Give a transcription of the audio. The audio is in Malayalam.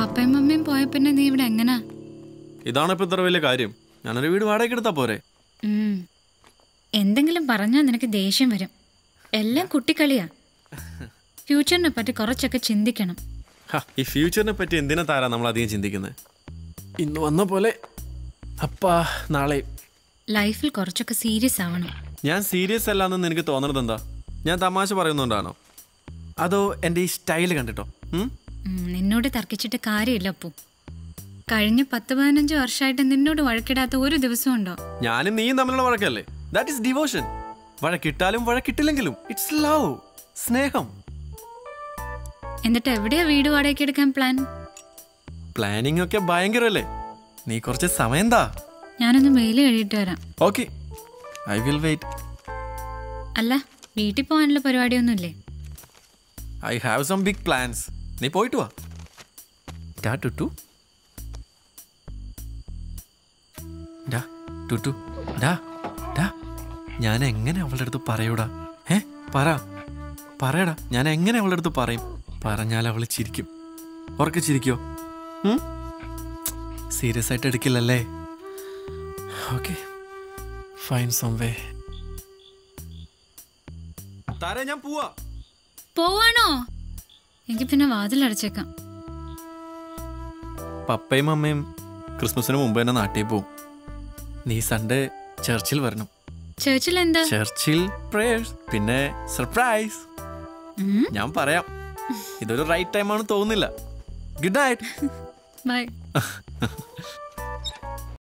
പപ്പയും മമ്മിയും പോയ പിന്നെ നീ ഇവിടെ എങ്ങനാ? ഇതാണ് ഇപ്പൊ ഇത്ര വലിയ കാര്യം. ഞാനൊരു വീട് വാടകയ്ക്ക് എടുത്താ പോരെ? എന്തെങ്കിലും പറഞ്ഞാൽ നിനക്ക് ദേഷ്യം വരും. എല്ലാം കുട്ടിക്കളിയാ. ഫ്യൂച്ചറിനെ പറ്റി കുറച്ചൊക്കെ ചിന്തിക്കണം. ഈ ഫ്യൂച്ചറിനെ പറ്റി എന്തിനാ താരാ നമ്മൾ അധികം ചിന്തിക്കുന്നത്? ഇന്ന് വന്ന പോലെ അപ്പാ നാളെ. ലൈഫിൽ കുറച്ചൊക്കെ സീരിയസ് ആവണം. ഞാൻ സീരിയസ് അല്ലാന്ന് എനിക്ക് തോന്നുന്നത് എന്താ? ഞാൻ തമാശ പറയുന്നുണ്ടാണോ, അതോ എൻ്റെ ഈ സ്റ്റൈല് കണ്ടിട്ടോ? നിന്നോട് തർക്കിച്ചിട്ട് കാര്യമില്ല അപ്പു. കഴിഞ്ഞ 10-15 വർഷമായിട്ട് നിന്നോട് വഴക്കിടാത്ത ഒരു ദിവസം ഉണ്ടോ? ഞാനും നീയും തമ്മിലുള്ള വഴക്കല്ലേ? That is devotion. വഴക്കിട്ടാലും വഴക്കിട്ടില്ലെങ്കിലും ഇറ്റ്സ് ലവ്, സ്നേഹം. എന്നിട്ട് എവിടെയാ വീട് വാടകയ്ക്ക് എടുക്കാൻ പ്ലാൻ? പ്ലാനിങ് ഒക്കെ ഭയങ്കരല്ലേ. നീ കുറച്ച് സമയം താ. ഞാനൊന്ന് മെയിൽ കഴിയിട്ട് വരാം. Okay, I will wait. അല്ല, വീട്ടിൽ പോകാനുള്ള പരിപാടിയൊന്നുമില്ലേ? I have some big plans. നീ പോയിട്ട് വാ. ടുട്ടു ടുട്ടു ഞാൻ എങ്ങനെ അവളുടെ അടുത്ത് പറയൂടാ? പറയടാ, ഞാൻ എങ്ങനെ അവളുടെ അടുത്ത് പറയും? പറഞ്ഞാൽ അവള് ചിരിക്കും. ഉറക്കെ ചിരിക്കോ? സീരിയസ് ആയിട്ട് എടുക്കില്ലല്ലേ? Okay, fine some way. താരേ, ഞാൻ പോവാണോ? എനിക്ക് പിന്നെ വാതിലടച്ചേക്കാം. പപ്പയും അമ്മയും ക്രിസ്മസിന് മുമ്പ് തന്നെ നാട്ടിൽ പോവും. നീ സൺഡേ ചർച്ചിൽ വരണം. ചർച്ചിൽ എന്താ? ചർച്ചിൽ പ്രേയേഴ്സ്, പിന്നെ സർപ്രൈസ്. ഞാൻ പറയാം. ഇതൊരു റൈറ്റ് ടൈം ആണ് തോന്നുന്നില്ല. Good night. ബൈ.